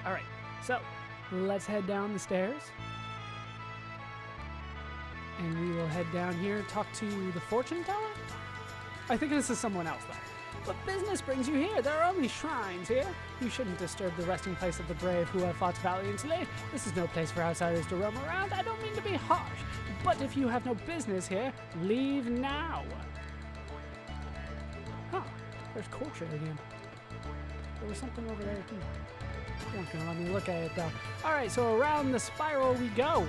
All right, so let's head down the stairs. And we will head down here, talk to the fortune teller. I think this is someone else, though. What business brings you here? There are only shrines here. You shouldn't disturb the resting place of the brave who have fought valiantly. This is no place for outsiders to roam around. I don't mean to be harsh, but if you have no business here, leave now. Huh, there's courtyard again. There was something over there, too. You're not gonna let me look at it, though. All right, so around the spiral we go.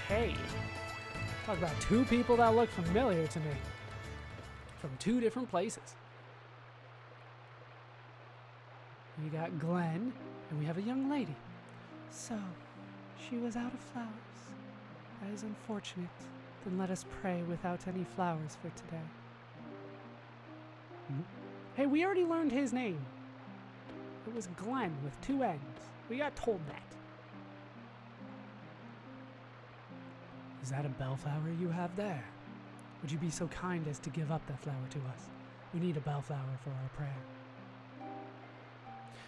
Hey, talk about two people that look familiar to me from two different places. We got Glenn, and we have a young lady. So, she was out of flowers. That is unfortunate. Then let us pray without any flowers for today. Hey, we already learned his name. It was Glenn with 2 N's. We got told that. Is that a bellflower you have there? Would you be so kind as to give up that flower to us? We need a bellflower for our prayer.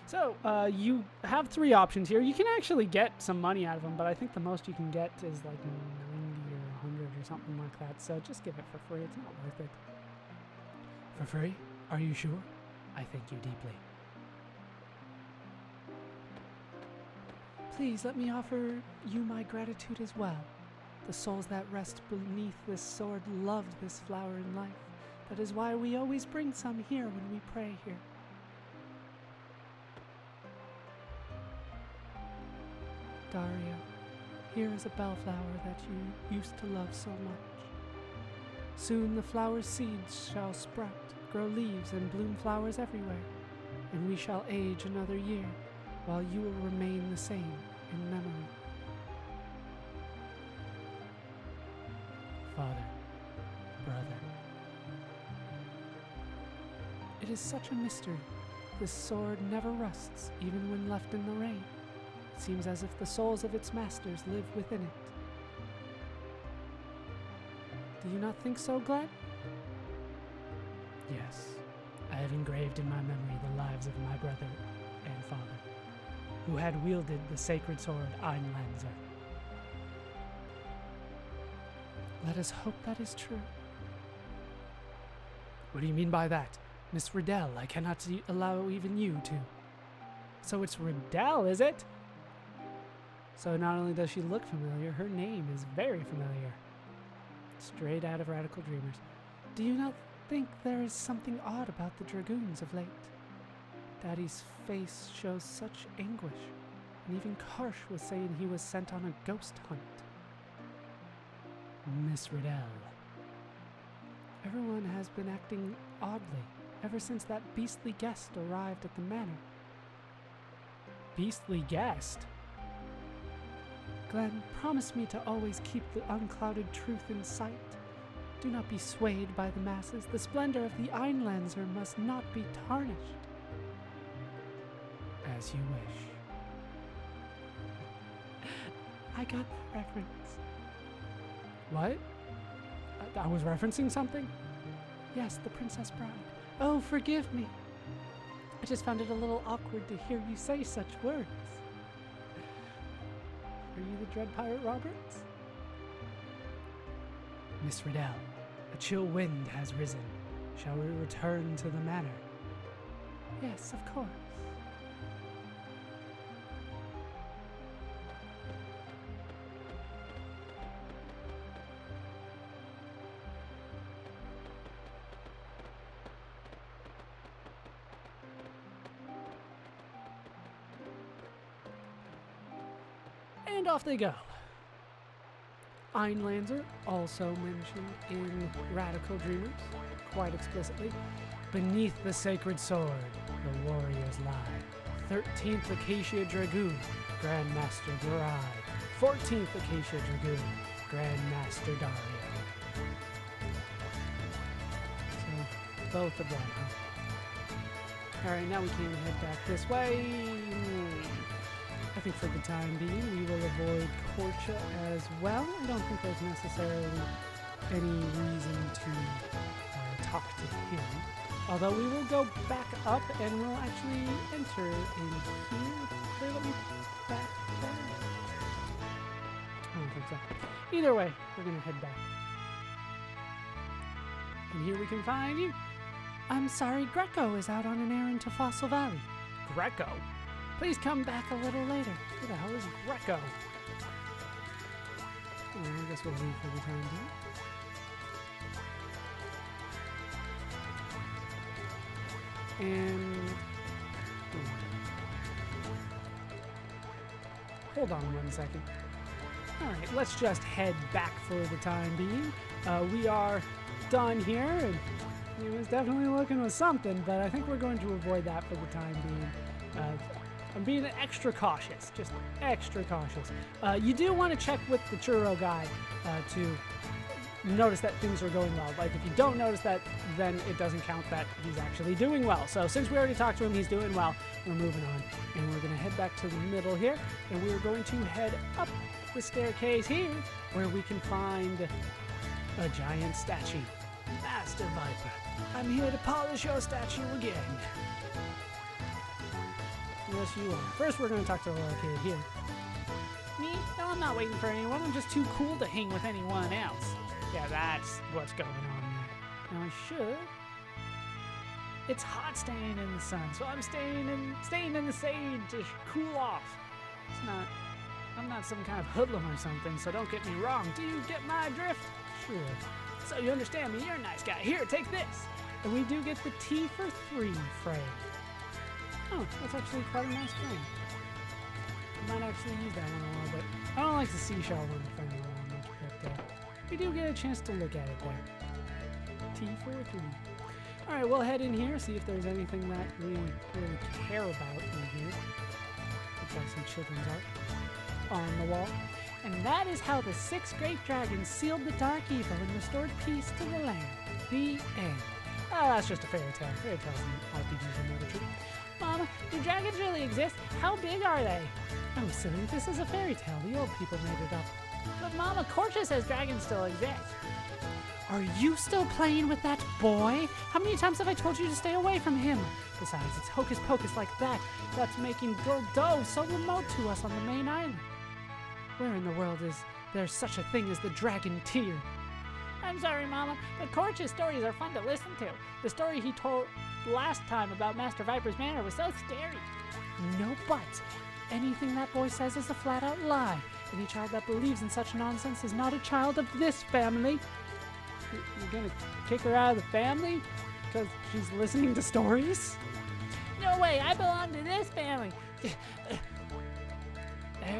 So, you have 3 options here. You can actually get some money out of them, but I think the most you can get is like 90 or 100 or something like that. So just give it for free. It's not worth it. For free? Are you sure? I thank you deeply. Please let me offer you my gratitude as well. The souls that rest beneath this sword loved this flower in life. That is why we always bring some here when we pray here. Dario, here is a bellflower that you used to love so much. Soon the flower's seeds shall sprout, grow leaves, and bloom flowers everywhere, and we shall age another year, while you will remain the same in memory. Father, brother. It is such a mystery. This sword never rusts, even when left in the rain. It seems as if the souls of its masters live within it. Do you not think so, Glenn? Yes, I have engraved in my memory the lives of my brother and father, who had wielded the sacred sword Einlanzer. Let us hope that is true. What do you mean by that? Miss Riddell, I cannot allow even you to. So it's Riddell, is it? So not only does she look familiar, her name is very familiar. Straight out of Radical Dreamers. Do you not think there is something odd about the Dragoons of late? Daddy's face shows such anguish, and even Karsh was saying he was sent on a ghost hunt. Miss Riddell. Everyone has been acting oddly ever since that beastly guest arrived at the manor. Beastly guest? Glenn, promise me to always keep the unclouded truth in sight. Do not be swayed by the masses. The splendor of the Einlanzer must not be tarnished. As you wish. I got that reference. What? I was referencing something? Yes, the Princess Bride. Oh, forgive me. I just found it a little awkward to hear you say such words. Are you the Dread Pirate Roberts? Miss Riddell, a chill wind has risen. Shall we return to the manor? Yes, of course. And off they go. Einlanzer, also mentioned in Radical Dreamers, quite explicitly. Beneath the sacred sword, the warriors lie. 13th Acacia Dragoon, Grandmaster Garai. 14th Acacia Dragoon, Grandmaster Dario. So, both of them, huh? Alright, now we can head back this way. I think for the time being, we will avoid Korcha as well. I don't think there's necessarily any reason to talk to him. Although we will go back up and we'll actually enter in here. Here, let me So, either way, we're gonna head back. And here we can find you. I'm sorry, Greco is out on an errand to Fossil Valley. Greco? Please come back a little later. Who the hell is Greco? Oh, I guess we'll leave for the time being. And... hold on 1 second. Alright, let's just head back for the time being. We are done here, and he was definitely looking with something, but I think we're going to avoid that for the time being. I'm being extra cautious, just extra cautious. You do want to check with the churro guy to notice that things are going well. Like, if you don't notice that, then it doesn't count that he's actually doing well. So since we already talked to him, he's doing well, we're moving on. And we're going to head back to the middle here, and we're going to head up the staircase here, where we can find a giant statue. Master Viper, I'm here to polish your statue again. Yes, you are. First, we're going to talk to the little kid here. Me? No, I'm not waiting for anyone. I'm just too cool to hang with anyone else. Yeah, that's what's going on there. Now, I should... It's hot staying in the sun, so I'm staying in the shade to cool off. It's not... I'm not some kind of hoodlum or something, so don't get me wrong. Do you get my drift? Sure. So you understand me. You're a nice guy. Here, take this. And we do get the T for 3 frame. Oh, that's actually quite a nice frame. I might actually use that one a little bit. I don't like the seashell one frame very much, but we do get a chance to look at it there. T for 3. Alright, we'll head in here, see if there's anything that we really care about in here. Looks like some children's art on the wall. And that is how the 6 great dragons sealed the dark evil and restored peace to the land. The end. Oh, that's just a fairy tale. Fairy tales and RPGs are never true. Mama, do dragons really exist? How big are they? Oh, silly, this is a fairy tale. The old people made it up. But Mama, Corcha says dragons still exist. Are you still playing with that boy? How many times have I told you to stay away from him? Besides, it's hocus pocus like that that's making Gordo so remote to us on the main island. Where in the world is there such a thing as the dragon tier? I'm sorry, Mama, but Corch's stories are fun to listen to. The story he told last time about Master Viper's manor was so scary. No buts. Anything that boy says is a flat-out lie. Any child that believes in such nonsense is not a child of this family. You're gonna kick her out of the family because she's listening to stories? No way, I belong to this family.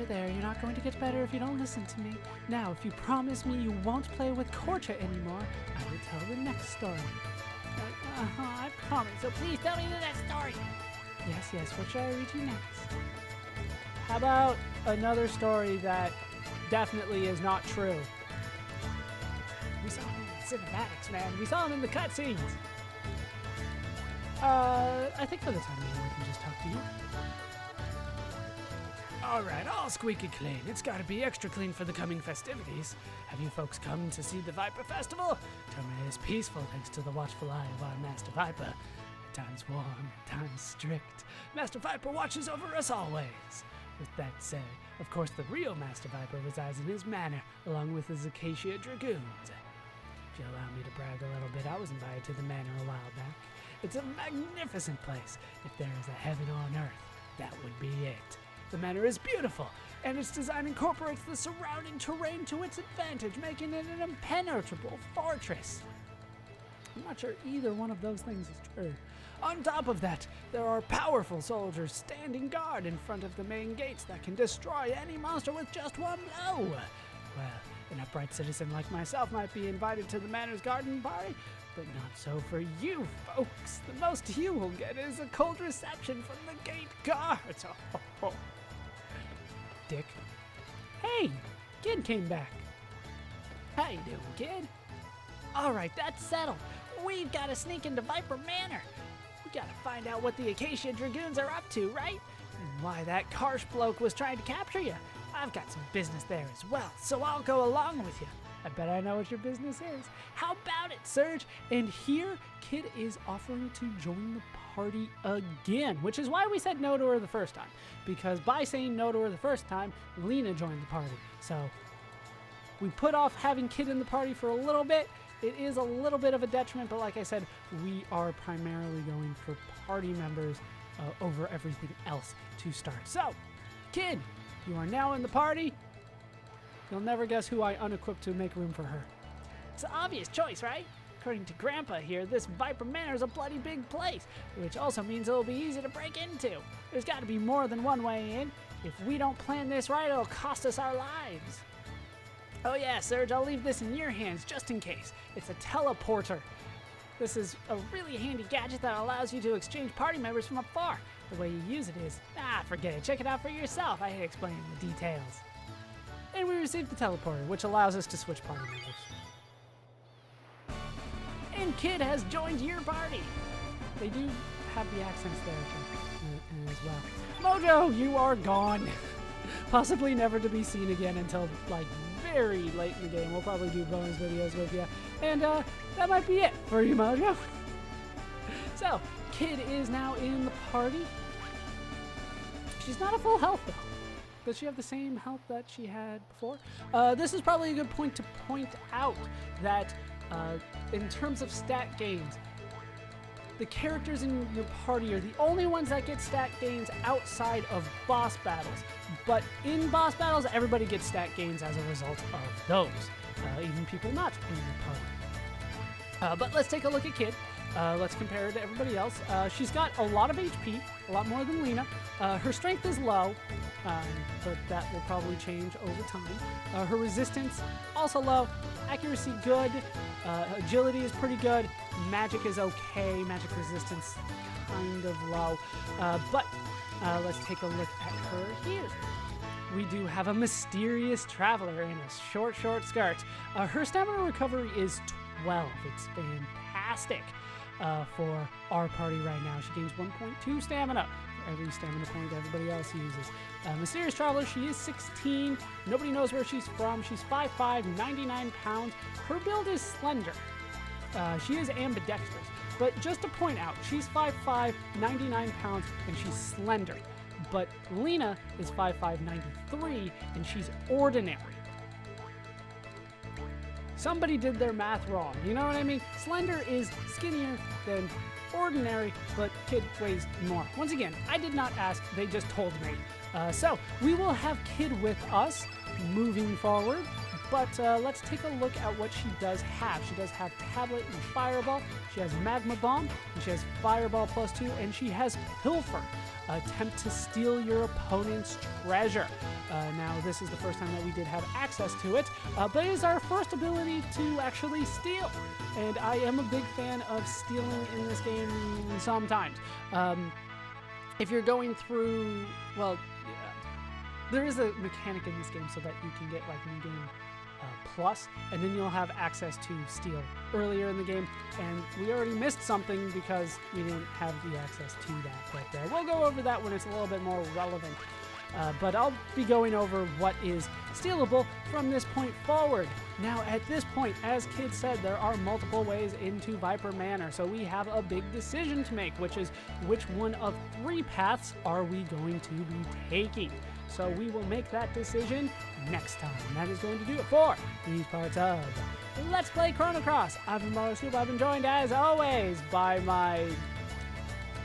There, you're not going to get better if you don't listen to me. Now, if you promise me you won't play with Corcha anymore, I will tell the next story. I promise, so please tell me the next story. Yes, what should I read you next? How about another story that definitely is not true? We saw him in the cinematics, man. We saw him in the cutscenes. I think for the time being, we can just talk to you. Alright, all squeaky clean. It's gotta be extra clean for the coming festivities. Have you folks come to see the Viper Festival? Termina is peaceful thanks to the watchful eye of our Master Viper. At times warm, at times strict. Master Viper watches over us always. With that said, of course the real Master Viper resides in his manor, along with his Acacia Dragoons. If you allow me to brag a little bit, I was invited to the manor a while back. It's a magnificent place. If there is a heaven on earth, that would be it. The manor is beautiful, and its design incorporates the surrounding terrain to its advantage, making it an impenetrable fortress. I'm not sure either one of those things is true. On top of that, there are powerful soldiers standing guard in front of the main gates that can destroy any monster with just one blow. Well, an upright citizen like myself might be invited to the manor's garden party, but not so for you folks. The most you will get is a cold reception from the gate guards. Oh. Dick. Hey, Kid came back. How you doing, Kid? Alright, that's settled. We've got to sneak into Viper Manor. We gotta find out what the Acacia Dragoons are up to, right? And why that Karsh bloke was trying to capture you. I've got some business there as well, so I'll go along with you. I bet I know what your business is. How about it, Serge? And here, Kid is offering to join the party again, which is why we said no to her the first time. Because by saying no to her the first time, Lena joined the party. So, We put off having Kid in the party for a little bit. It is a little bit of a detriment, but like I said, we are primarily going for party members over everything else to start. So, Kid, you are now in the party. You'll never guess who I unequipped to make room for her. It's an obvious choice, right? According to Grandpa here, this Viper Manor is a bloody big place, which also means it'll be easy to break into. There's got to be more than one way in. If we don't plan this right, it'll cost us our lives. Oh yeah, Serge, I'll leave this in your hands just in case. It's a teleporter. This is a really handy gadget that allows you to exchange party members from afar. The way you use it is, forget it. Check it out for yourself. I hate explaining the details. And we received the teleporter, which allows us to switch party members. And Kid has joined your party. They do have the accents there as well. Mojo, you are gone. Possibly never to be seen again until like very late in the game. We'll probably do bonus videos with you. And that might be it for you, Mojo. So, Kid is now in the party. She's not at full health though. Does she have the same health that she had before? This is probably a good point to point out that in terms of stat gains, the characters in your party are the only ones that get stat gains outside of boss battles. But in boss battles, everybody gets stat gains as a result of those, even people not in your party. But let's take a look at Kid. Let's compare her to everybody else. She's got a lot of HP, a lot more than Lena. Her strength is low, but that will probably change over time. Her resistance, also low. Accuracy, good. Agility is pretty good. Magic is okay. Magic resistance, kind of low. But let's take a look at her here. We do have a mysterious traveler in a short skirt. Her stamina recovery is 12. It's fantastic for our party right now. She gains 1.2 stamina for every stamina point everybody else uses. Mysterious Traveler, she is 16. Nobody knows where she's from. She's 5'5", 99 pounds. Her build is slender. She is ambidextrous. But just to point out, she's 5'5", 99 pounds, and she's slender. But Lena is 5'5", 93, and she's ordinary. Somebody did their math wrong, you know what I mean? Slender is skinnier than ordinary, but Kid weighs more. Once again, I did not ask, they just told me. So, we will have Kid with us moving forward, but let's take a look at what she does have. She does have Tablet and Fireball, she has Magma Bomb, and she has Fireball +2, and she has Pilfer. Attempt to steal your opponent's treasure. Now, this is the first time that we did have access to it, but it is our first ability to actually steal. And I am a big fan of stealing in this game sometimes. If you're going through, well, there is a mechanic in this game so that you can get like new game plus, and then you'll have access to steal earlier in the game, and we already missed something because we didn't have the access to that, but we'll go over that when it's a little bit more relevant. But I'll be going over what is stealable from this point forward. Now, at this point, as Kid said, there are multiple ways into Viper Manor, so we have a big decision to make, which is which one of 3 paths are we going to be taking. So we will make that decision next time. That is going to do it for these parts of Let's Play Chrono Cross. I've been Mario Scoop. I've been joined, as always, by my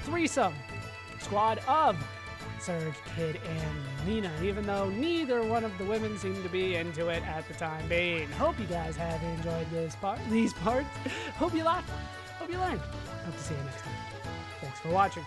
threesome squad of Serge, Kid, and Nina, even though neither one of the women seemed to be into it at the time being. Hope you guys have enjoyed these parts. Hope you laughed. Hope you learned. Hope to see you next time. Thanks for watching.